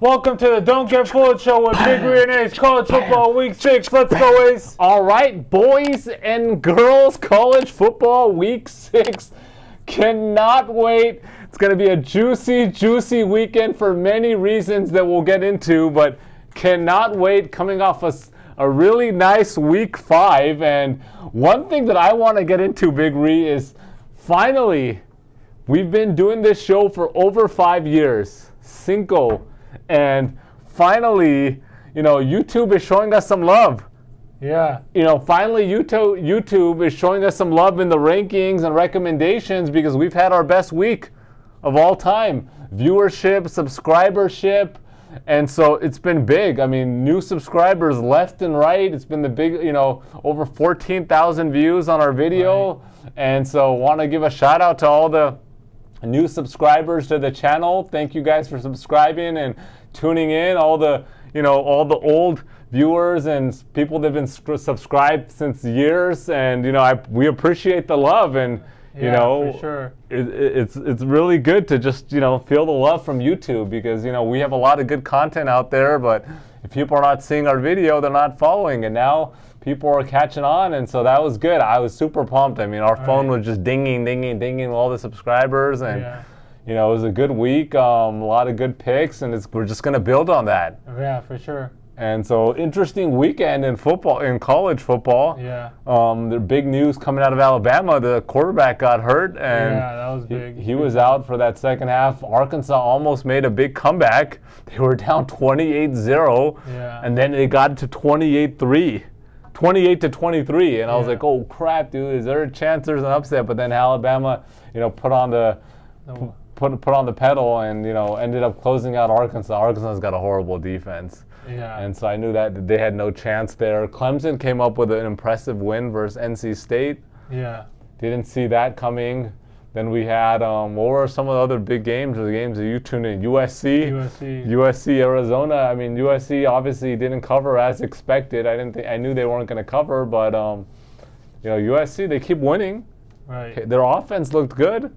Welcome to the Don't Get Fooled Show with Big Ray and Ace. College football week 6. Let's go, Ace. All right, boys and girls, college football week 6. Cannot wait. It's going to be a juicy weekend for many reasons that we'll get into, but cannot wait. Coming off a really nice week 5. And one thing that I want to get into, Big Ray, is finally, we've been doing this show for over 5 years. Cinco. And finally, YouTube is showing us some love. Yeah. Finally, YouTube is showing us some love in the rankings and recommendations because we've had our best week of all time. Viewership, subscribership, and so it's been big. I mean, new subscribers left and right. It's been the big, over 14,000 views on our video. Right. And so want to give a shout out to all the new subscribers to the channel. Thank you guys for subscribing and tuning in. All the old viewers and people that have been subscribed since years, and we appreciate the love, and for sure. It's really good to just feel the love from YouTube because we have a lot of good content out there, but if people are not seeing our video, they're not following, and now people are catching on, and so that was good. I was super pumped. I mean, our phone was just dinging with all the subscribers, and it was a good week. A lot of good picks, and we're just gonna build on that. Yeah, for sure. And so, interesting weekend in football, in college football. Yeah. The big news coming out of Alabama: the quarterback got hurt, and that was big. He was out for that second half. Arkansas almost made a big comeback. They were down 28-0, and then they got to 28-3. 28-23, and I was like, "Oh crap, dude! Is there a chance there's an upset?" But then Alabama, put on the pedal, and ended up closing out Arkansas. Arkansas's got a horrible defense, and so I knew that they had no chance there. Clemson came up with an impressive win versus NC State. Yeah, didn't see that coming. Then we had what were some of the other big games? The games that you tuned in. USC, Arizona. I mean, USC obviously didn't cover as expected. I knew they weren't going to cover, but USC, they keep winning. Right. Their offense looked good.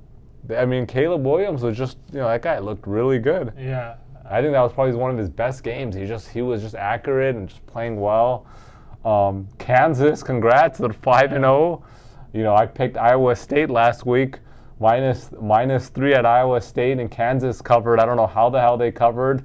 I mean, Caleb Williams was just that guy looked really good. Yeah. I think that was probably one of his best games. He was just accurate and just playing well. Kansas, congrats, they're 5-0. I picked Iowa State last week. -3 at Iowa State, and Kansas covered. I don't know how the hell they covered.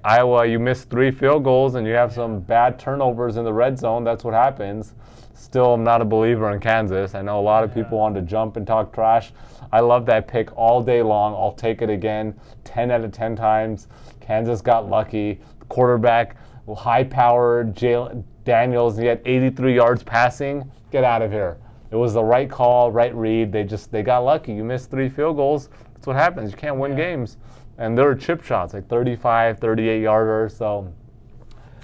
Iowa, you missed 3 field goals, and you have some bad turnovers in the red zone. That's what happens. Still, I'm not a believer in Kansas. I know a lot of people want to jump and talk trash. I love that pick all day long. I'll take it again 10 out of 10 times. Kansas got lucky. Quarterback, high-powered, Jalen Daniels, he had 83 yards passing. Get out of here. It was the right call, right read. They got lucky. You missed 3 field goals. That's what happens. You can't win games. And there were chip shots, like 35, 38-yarders. So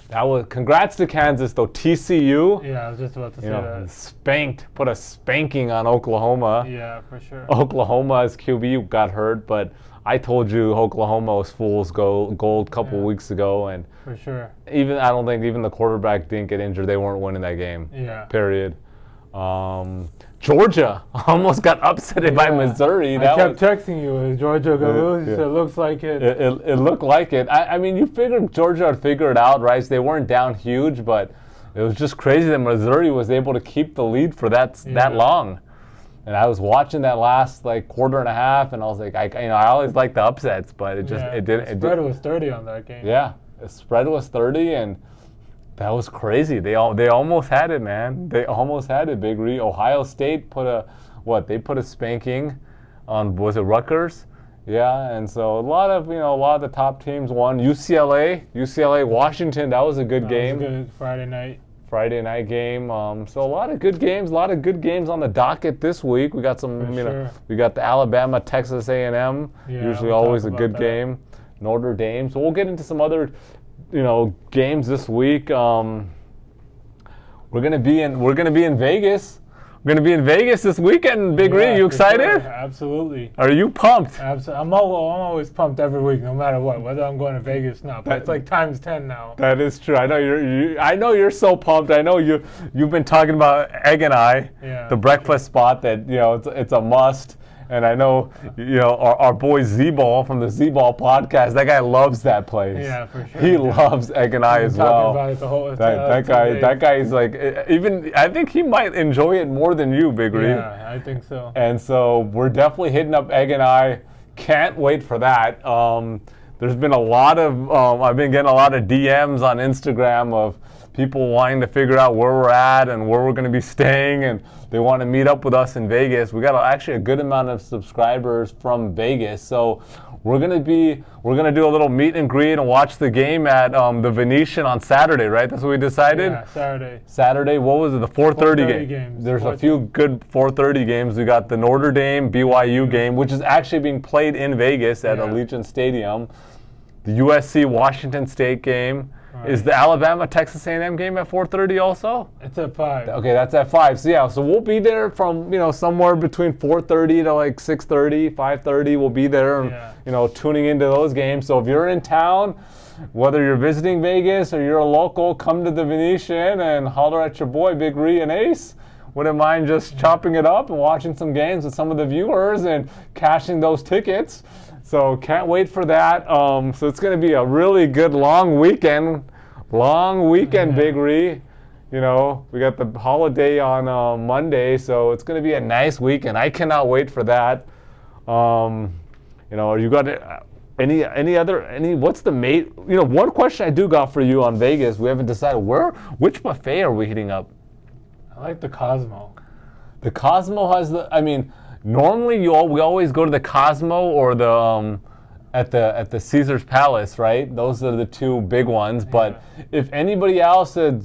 that was congrats to Kansas, though. TCU. Yeah, I was just about to say that. Put a spanking on Oklahoma. Yeah, for sure. Oklahoma's QB got hurt, but I told you Oklahoma was fool's gold a couple weeks ago, and for sure. I don't think even the quarterback didn't get injured. They weren't winning that game. Yeah. Period. Georgia almost got upset by Missouri. I kept texting you, is Georgia going to lose? You said, looks like it. It looked like it. I mean, you figured Georgia would figure it out, right? So they weren't down huge, but it was just crazy that Missouri was able to keep the lead for that long. And I was watching that last quarter and a half, and I was like, I always like the upsets, but it didn't. The spread was 30 on that game. Yeah, the spread was 30, and that was crazy. They almost had it, man. They almost had it, Big Ray. Ohio State put a spanking on, was it Rutgers? Yeah, and so a lot of the top teams won. UCLA, Washington, that was a good game. That was a good Friday night game. So a lot of good games on the docket this week. We got some, we got the Alabama, Texas A&M, usually always a good game. Notre Dame. So we'll get into some other games this week. We're gonna be in Vegas. We're gonna be in Vegas this weekend. Big Ray, you excited? Sure. Absolutely. Are you pumped? Absolutely. I'm always pumped every week, no matter what, whether I'm going to Vegas or not. But it's like times 10 now. That is true. I know you're so pumped. I know you've been talking about Egg and I, the breakfast spot that it's a must. And I know, our boy Z-Ball from the Z-Ball podcast, that guy loves that place. Yeah, for sure. He loves Egg and I as well. About it the whole, that guy is like, I think he might enjoy it more than you, Big Reed. Yeah, I think so. And so we're definitely hitting up Egg and I. Can't wait for that. There's been I've been getting a lot of DMs on Instagram of people wanting to figure out where we're at and where we're going to be staying, and they want to meet up with us in Vegas. We got actually a good amount of subscribers from Vegas, so we're going to do a little meet and greet and watch the game at the Venetian on Saturday, right? That's what we decided? Yeah, Saturday. Saturday, what was it? The 4:30 game. Games. There's a few good 4:30 games. We got the Notre Dame BYU game, which is actually being played in Vegas at Allegiant Stadium. The USC Washington State game. Right. Is the Alabama Texas A&M game at 4:30 also? It's at 5. Okay, that's at 5. So we'll be there from somewhere between 4:30 to like 6:30, 5:30. We'll be there, tuning into those games. So if you're in town, whether you're visiting Vegas or you're a local, come to the Venetian and holler at your boy Big Ree and Ace. Wouldn't mind just chopping it up and watching some games with some of the viewers and cashing those tickets. So can't wait for that. So it's going to be a really good long weekend. Big Ree. We got the holiday on Monday, so it's going to be a nice weekend. I cannot wait for that. You got what's the mate? One question I do got for you on Vegas. We haven't decided which buffet are we hitting up? I like the Cosmo. The Cosmo has normally we always go to the Cosmo or the at the Caesar's Palace, right? Those are the two big ones. But if anybody else that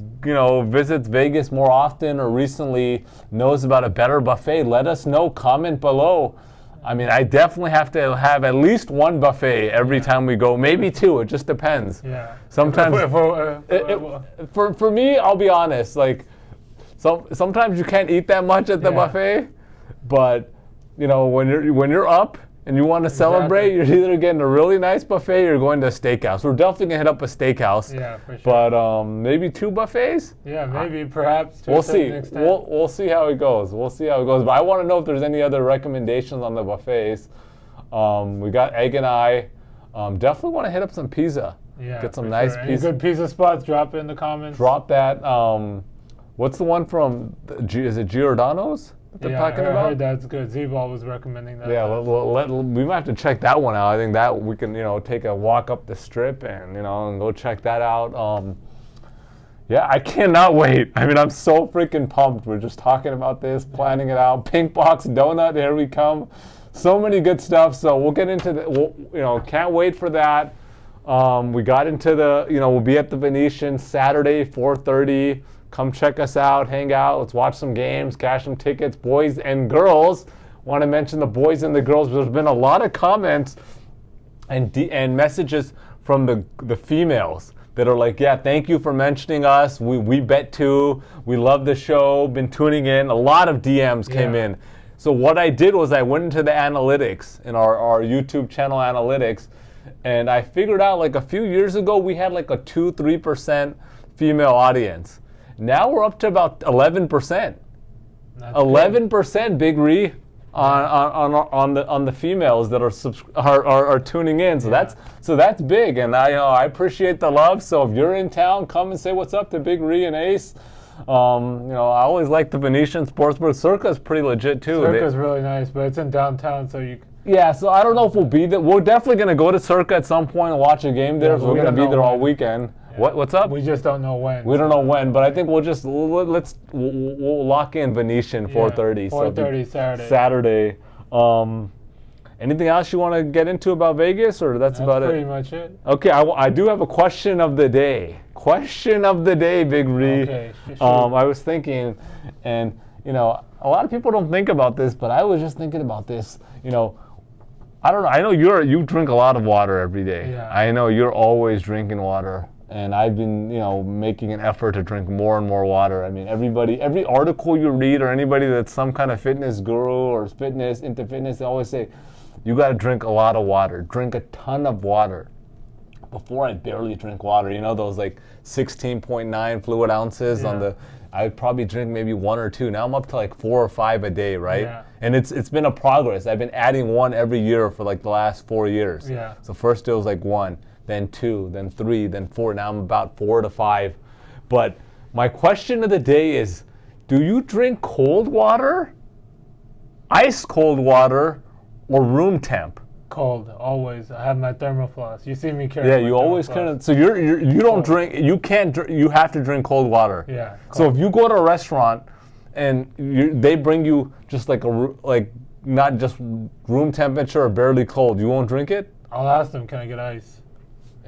visits Vegas more often or recently knows about a better buffet, let us know. Comment below. I definitely have to have at least one buffet every time we go. Maybe two. It just depends. Yeah. Sometimes for me, I'll be honest. Like sometimes you can't eat that much at the buffet, but when you're up and you want to celebrate, you're either getting a really nice buffet or you're going to a steakhouse. We're definitely going to hit up a steakhouse. Yeah, for sure. But maybe two buffets? Yeah, maybe, perhaps. We'll see. We'll see how it goes. But I want to know if there's any other recommendations on the buffets. We got Egg and I. Definitely want to hit up some pizza. Yeah, get some nice pizza. Any good pizza spots, drop it in the comments. Drop that. What's the one from, is it Giordano's? I heard that's good. Z-Ball was recommending that. Yeah, we might have to check that one out. I think that we can, take a walk up the strip and, and go check that out. I cannot wait. I'm so freaking pumped. We're just talking about this, planning it out. Pink Box Donut, here we come. So many good stuff. So we'll get into can't wait for that. We got into we'll be at the Venetian Saturday, 4:30. Come check us out, hang out, let's watch some games, cash some tickets, boys and girls. Want to mention the boys and the girls. There's been a lot of comments and messages from the females that are like, yeah, thank you for mentioning us. We bet too. We love the show, been tuning in. A lot of DMs came in. So what I did was I went into the analytics, in our YouTube channel analytics, and I figured out like a few years ago we had like a 2-3% female audience. Now we're up to about 11%. 11%, Big Ree, on the females that are tuning in. So that's big, and I appreciate the love. So if you're in town, come and say what's up to Big Ree and Ace. I always like the Venetian Sportsbook. Circa's pretty legit too. Circa's really nice, but it's in downtown, so you. Yeah, so I don't know if we'll be there. We're definitely going to go to Circa at some point and watch a game there. So we're going to be there all weekend. What's up? We just don't know when. We don't know when, but I think we'll lock in Venetian 4:30. 4:30 Saturday. Saturday. Anything else you want to get into about Vegas, or that's about it? That's pretty much it. Okay, I do have a question of the day. Question of the day, Big Ree. Okay, sure. I was thinking, and a lot of people don't think about this, but I was just thinking about this. I don't know. I know you drink a lot of water every day. Yeah. I know you're always drinking water. And I've been, making an effort to drink more and more water. Every article you read or anybody that's some kind of fitness guru or into fitness, they always say, you got to drink a lot of water. Drink a ton of water. Before I barely drink water, those like 16.9 fluid ounces on the, I'd probably drink maybe 1 or 2. Now I'm up to like 4 or 5 a day, right? Yeah. And it's been a progress. I've been adding one every year for like the last 4 years. Yeah. So first it was like 1, then 2, then 3, then 4. Now I'm about 4 to 5. But my question of the day is, do you drink cold water, ice cold water, or room temp? Cold, always. I have my thermoflask. You see me carry. Yeah, you always kind of. So you don't drink. You can't. You have to drink cold water. Yeah. Cold. So if you go to a restaurant and they bring you just like not just room temperature or barely cold, you won't drink it? I'll ask them, can I get ice?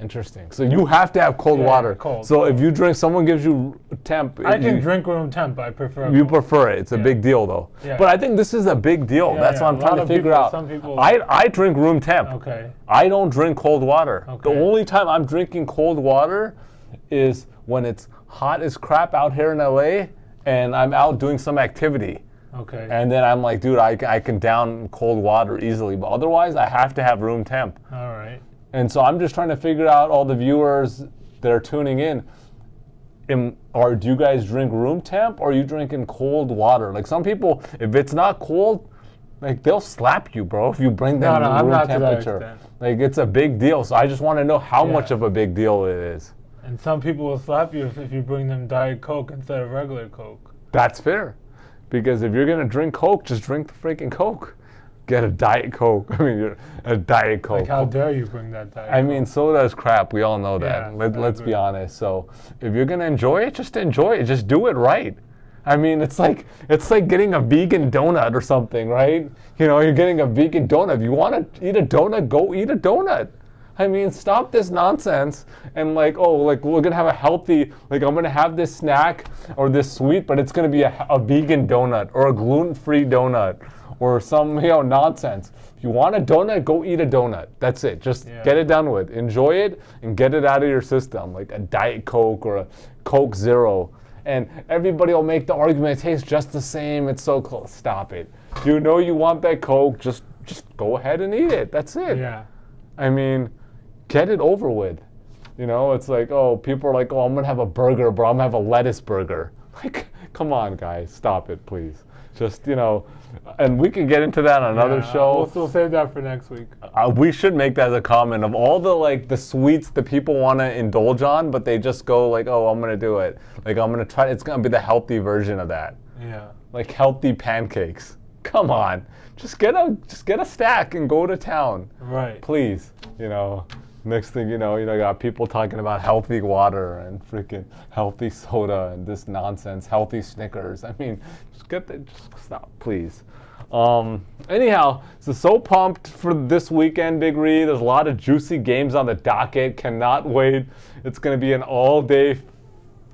Interesting. So you have to have cold water. Cold. So if you drink, someone gives you temp. I can drink room temp. I prefer. You prefer it. It's a big deal though. Yeah. But I think this is a big deal. That's what I'm trying to figure out. Some people. I drink room temp. Okay. I don't drink cold water. Okay. The only time I'm drinking cold water is when it's hot as crap out here in LA and I'm out doing some activity. Okay. And then I'm like, dude, I can down cold water easily. But otherwise, I have to have room temp. All right. And so I'm just trying to figure out, all the viewers that are tuning in, do you guys drink room temp or are you drinking cold water? Like some people, if it's not cold, like they'll slap you, bro, if you bring them room temperature. Like it's a big deal. So I just want to know how much of a big deal it is. And some people will slap you if you bring them Diet Coke instead of regular Coke. That's fair. Because if you're going to drink Coke, just drink the freaking Coke. Get a Diet Coke. I mean, a Diet Coke. Like, how dare you bring that Diet Coke? I mean, soda is crap. We all know that. Let's be honest. So if you're going to enjoy it, just enjoy it. Just do it right. I mean, it's like getting a vegan donut or something, right? You know, you're getting a vegan donut. If you want to eat a donut, go eat a donut. I mean, stop this nonsense and we're going to have a healthy, I'm going to have this snack or this sweet, but it's going to be a vegan donut or a gluten-free donut or some, nonsense. If you want a donut, go eat a donut. That's it. Just get it done with. Enjoy it and get it out of your system, like a Diet Coke or a Coke Zero. And everybody will make the argument, it tastes just the same, it's so close. Stop it. You know you want that Coke, just go ahead and eat it. That's it. Yeah. I mean, get it over with. You know, it's like, people are like, I'm going to have a burger, bro. I'm going to have a lettuce burger. Like, come on, guys. Stop it, please. Just, and we can get into that on another show. We'll save that for next week. We should make that as a comment of all the sweets that people want to indulge on, but they just go I'm going to do it. I'm going to try. It's going to be the healthy version of that. Yeah. Like healthy pancakes. Come on. Just get a stack and go to town. Right. Please, Next thing you got people talking about healthy water and freaking healthy soda and this nonsense, healthy Snickers. I mean, just stop, please. Anyhow, so pumped for this weekend, Big Ree. There's a lot of juicy games on the docket. Cannot wait. It's going to be an all-day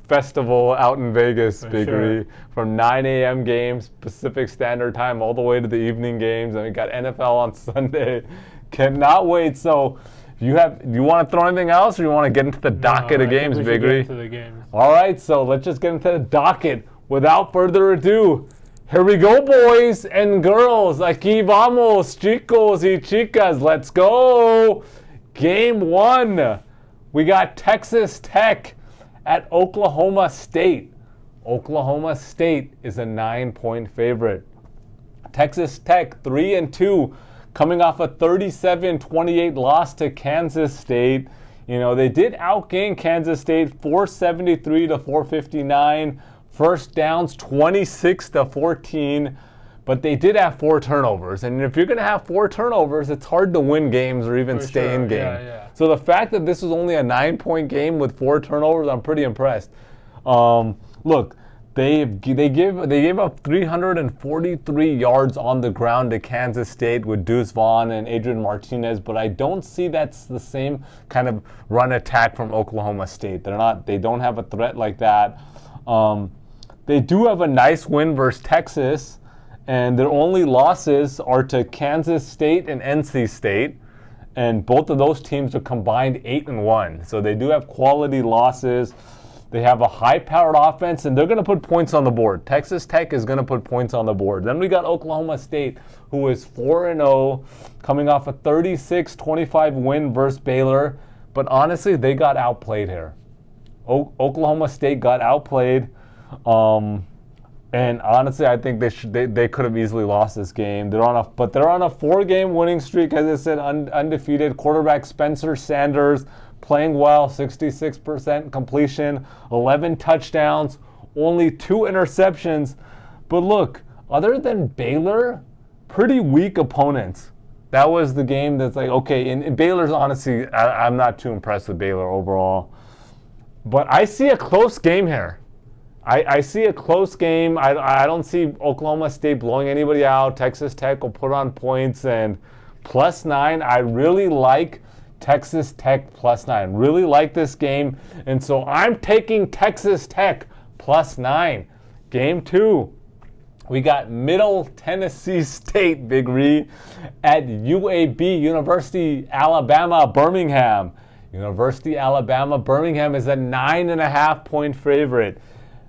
festival out in Vegas, Big Ree. From 9 a.m. games, Pacific Standard Time, all the way to the evening games. And we got NFL on Sunday. Cannot wait. So, you want to throw anything else, or you want to get into the docket of games, Big Ree? Into the games. All right, so let's just get into the docket. Without further ado, here we go, boys and girls. Aquí vamos, chicos y chicas. Let's go. Game 1. We got Texas Tech at Oklahoma State. Oklahoma State is a 9-point favorite. Texas Tech 3-2. Coming off a 37-28 loss to Kansas State. They did outgain Kansas State 473 to 459. First downs 26 to 14. But they did have 4 turnovers. And if you're going to have 4 turnovers, it's hard to win games or even stay in game. Yeah. So the fact that this was only a 9-point game with 4 turnovers, I'm pretty impressed. Look. They gave up 343 yards on the ground to Kansas State with Deuce Vaughn and Adrian Martinez, but I don't see that's the same kind of run attack from Oklahoma State. They don't have a threat like that. They do have a nice win versus Texas, and their only losses are to Kansas State and NC State, and both of those teams are combined 8-1. So they do have quality losses. They have a high-powered offense, and they're going to put points on the board. Texas Tech is going to put points on the board. Then we got Oklahoma State, who is 4-0, coming off a 36-25 win versus Baylor. But honestly, they got outplayed here. Oklahoma State got outplayed. And honestly, I think they could have easily lost this game. They're on a 4-game winning streak, as I said, undefeated. Quarterback Spencer Sanders playing well, 66% completion, 11 touchdowns, only 2 interceptions. But look, other than Baylor, pretty weak opponents. That was the game that's like, okay, and Baylor's honestly, I'm not too impressed with Baylor overall. But I see a close game here. I see a close game. I don't see Oklahoma State blowing anybody out. Texas Tech will put on points, and +9. I really like Texas Tech +9. Really like this game, and so I'm taking Texas Tech +9. Game 2, we got Middle Tennessee State, Big Ree, at UAB, University Alabama Birmingham. University Alabama Birmingham is a 9.5-point favorite.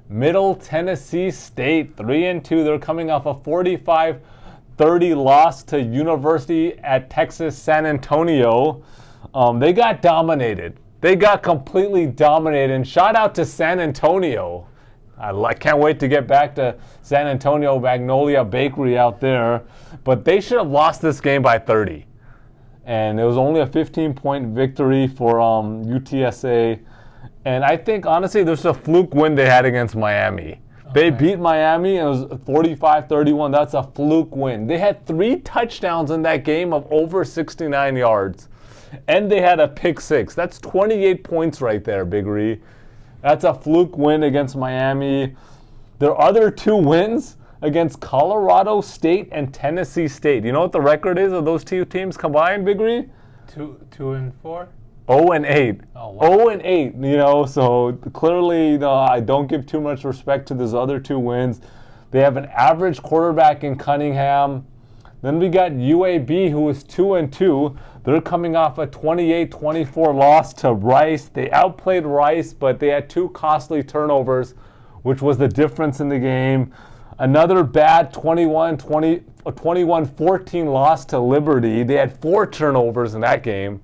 Middle Tennessee State, 3-2. They're coming off a 45-30 loss to University at Texas San Antonio. They got dominated. They got completely dominated. And shout out to San Antonio. I can't wait to get back to San Antonio Magnolia Bakery out there. But they should have lost this game by 30. And it was only a 15-point victory for UTSA. And I think, honestly, there's a fluke win they had against Miami. They beat Miami, and it was 45-31. That's a fluke win. They had 3 touchdowns in that game of over 69 yards. And they had a pick 6. That's 28 points right there, Big Ree. That's a fluke win against Miami. Their other 2 wins against Colorado State and Tennessee State. You know what the record is of those 2 teams combined, Big Ree? 2-4? 0-8. Oh, wow. 0-8, so clearly I don't give too much respect to those other 2 wins. They have an average quarterback in Cunningham. Then we got UAB, who is 2-2. They're coming off a 28-24 loss to Rice. They outplayed Rice, but they had 2 costly turnovers, which was the difference in the game. Another bad 21-14 loss to Liberty. They had 4 turnovers in that game.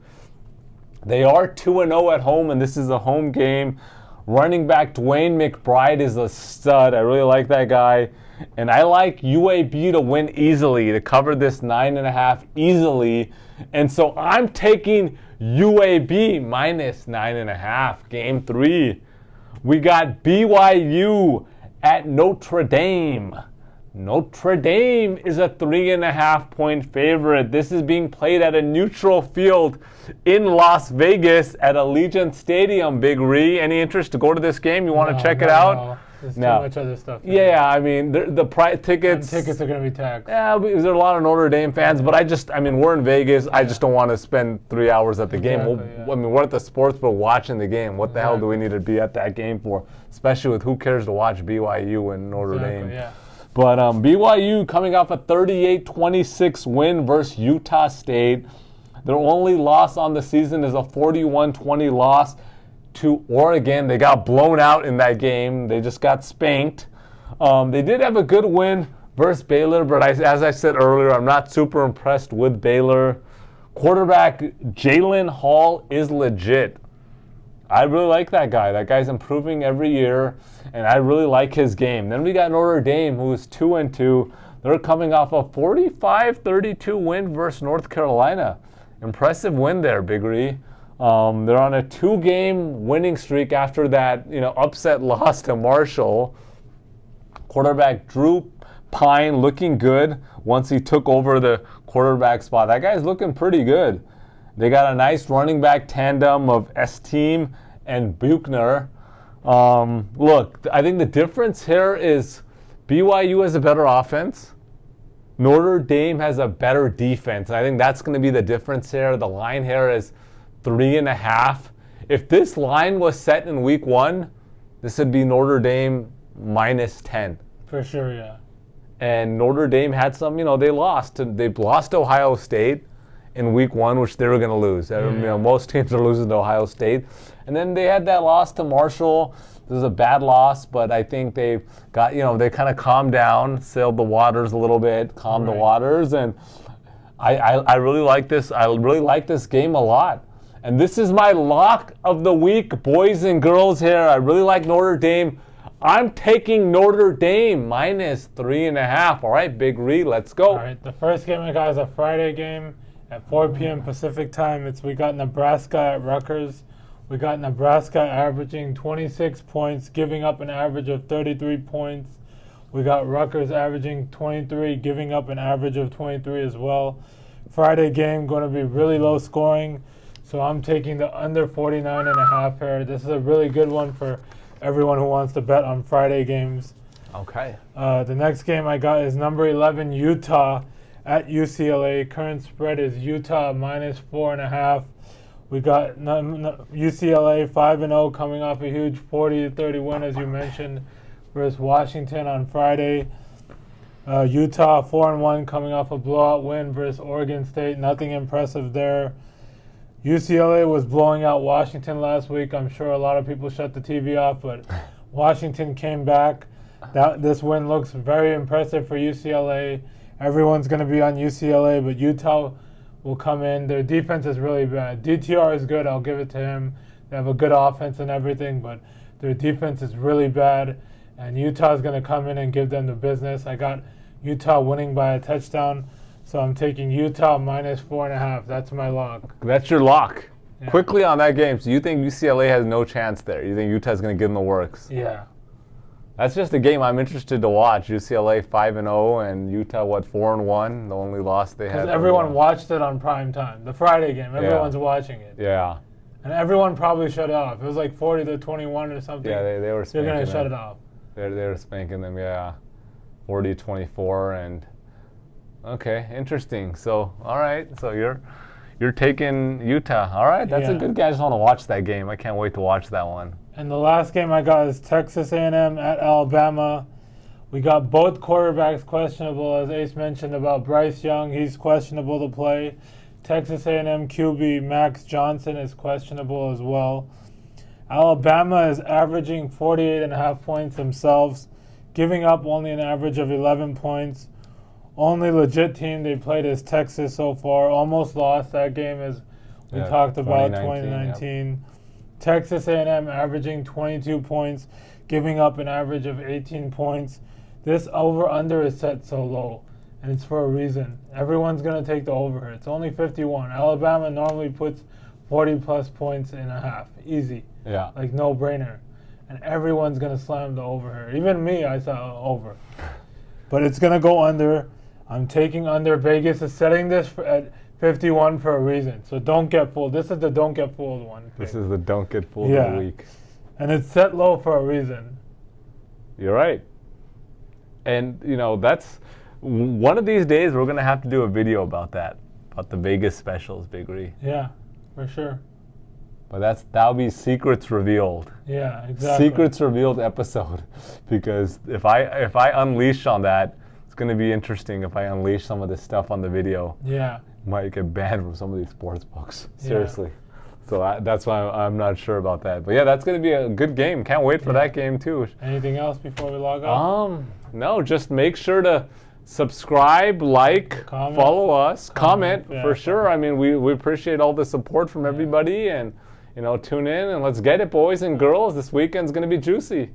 They are 2-0 at home, and this is a home game. Running back Dwayne McBride is a stud. I really like that guy. And I like UAB to win easily, to cover this 9.5 easily. And so I'm taking UAB -9.5. Game 3. We got BYU at Notre Dame. Notre Dame is a 3.5-point favorite. This is being played at a neutral field in Las Vegas at Allegiant Stadium, Big Ree. Any interest to go to this game? You want to check it out? No. There's too much other stuff. Yeah, I mean, the tickets. Tickets are going to be taxed. Yeah, because there are a lot of Notre Dame fans, but we're in Vegas. I just don't want to spend 3 hours at the game. We're at the Sportsbook watching the game. What the hell do we need to be at that game for? Especially with who cares to watch BYU and Notre Dame. Yeah. But BYU coming off a 38-26 win versus Utah State. Their only loss on the season is a 41-20 loss to Oregon. They got blown out in that game. They just got spanked. They did have a good win versus Baylor, but as I said earlier, I'm not super impressed with Baylor. Quarterback Jalen Hall is legit. I really like that guy. That guy's improving every year, and I really like his game. Then we got Notre Dame, who is 2-2. They're coming off a 45-32 win versus North Carolina. Impressive win there, Big Ree. They're on a 2-game winning streak after that, upset loss to Marshall. Quarterback Drew Pine looking good once he took over the quarterback spot. That guy's looking pretty good. They got a nice running back tandem of Esteem and Buchner. Look, I think the difference here is BYU has a better offense. Notre Dame has a better defense. I think that's going to be the difference here. The line here is 3.5. If this line was set in week 1, this would be Notre Dame -10. For sure, yeah. And Notre Dame had some, they lost to Ohio State in week 1, which they were going to lose. Most teams are losing to Ohio State. And then they had that loss to Marshall. This is a bad loss, but I think they got, they kind of calmed down, sailed the waters a little bit, calmed the waters. And I really like this. I really like this game a lot. And this is my lock of the week, boys and girls here. I really like Notre Dame I'm taking Notre Dame -3.5. All right, Big Reed, let's go. All right, the first game I got is a Friday game at 4 p.m. Pacific time. We got Nebraska at Rutgers. We got Nebraska averaging 26 points, giving up an average of 33 points. We got Rutgers averaging 23, giving up an average of 23 as well. Friday game going to be really low scoring, so I'm taking the under 49.5 here. This is a really good one for everyone who wants to bet on Friday games. Okay. The next game I got is number 11 Utah at UCLA. Current spread is Utah -4.5. We got UCLA 5-0 coming off a huge 40-30 win, as you mentioned, versus Washington on Friday. Utah 4-1 coming off a blowout win versus Oregon State. Nothing impressive there. UCLA was blowing out Washington last week. I'm sure a lot of people shut the TV off, but Washington came back. This win looks very impressive for UCLA. Everyone's going to be on UCLA, but Utah will come in. Their defense is really bad. DTR is good. I'll give it to him. They have a good offense and everything, but their defense is really bad, and Utah is going to come in and give them the business. I got Utah winning by a touchdown, so I'm taking Utah -4.5. That's my lock. That's your lock. Yeah. Quickly on that game, so you think UCLA has no chance there? You think Utah's going to give them the works? Yeah. That's just a game I'm interested to watch. UCLA 5-0 and Utah 4-1. The only loss they had. Because everyone watched it on prime time. The Friday game, everyone's watching it. Yeah. And everyone probably shut it off. It was like 40-21 or something. Yeah, they were spanking They're going to shut them. it off. They were spanking them, yeah. 40-24 and okay, interesting. So, all right. So you're taking Utah. All right, that's a good game. I just want to watch that game. I can't wait to watch that one. And the last game I got is Texas A&M at Alabama. We got both quarterbacks questionable, as Ace mentioned about Bryce Young. He's questionable to play. Texas A&M QB Max Johnson is questionable as well. Alabama is averaging 48.5 points themselves, giving up only an average of 11 points. Only legit team they played is Texas so far. Almost lost that game, as we talked about, 2019. Yep. Texas A&M averaging 22 points, giving up an average of 18 points. This over-under is set so low, and it's for a reason. Everyone's going to take the over here. It's only 51. Alabama normally puts 40-plus points in a half. Easy. Yeah. Like no-brainer. And everyone's going to slam the over here. Even me, I saw over. But it's going to go under. I'm taking under. Vegas is setting this at 51 for a reason. So don't get fooled. This is the don't get fooled one. This is the don't get fooled of the week. And it's set low for a reason. You're right. And, that's one of these days we're going to have to do a video about that, about the Vegas specials, Big Ree. Yeah, for sure. But that'll be secrets revealed. Yeah, exactly. Secrets revealed episode, because if I unleash on that, it's going to be interesting. If I unleash some of this stuff on the video, might get banned from some of these sports books. Seriously. So that's why I'm not sure about that. But yeah, that's going to be a good game. Can't wait for that game too. Anything else before we log off? No, just make sure to subscribe, like, comment, follow us, comment for sure. Comment. I mean, we appreciate all the support from everybody, and tune in and let's get it, boys and girls. This weekend's going to be juicy.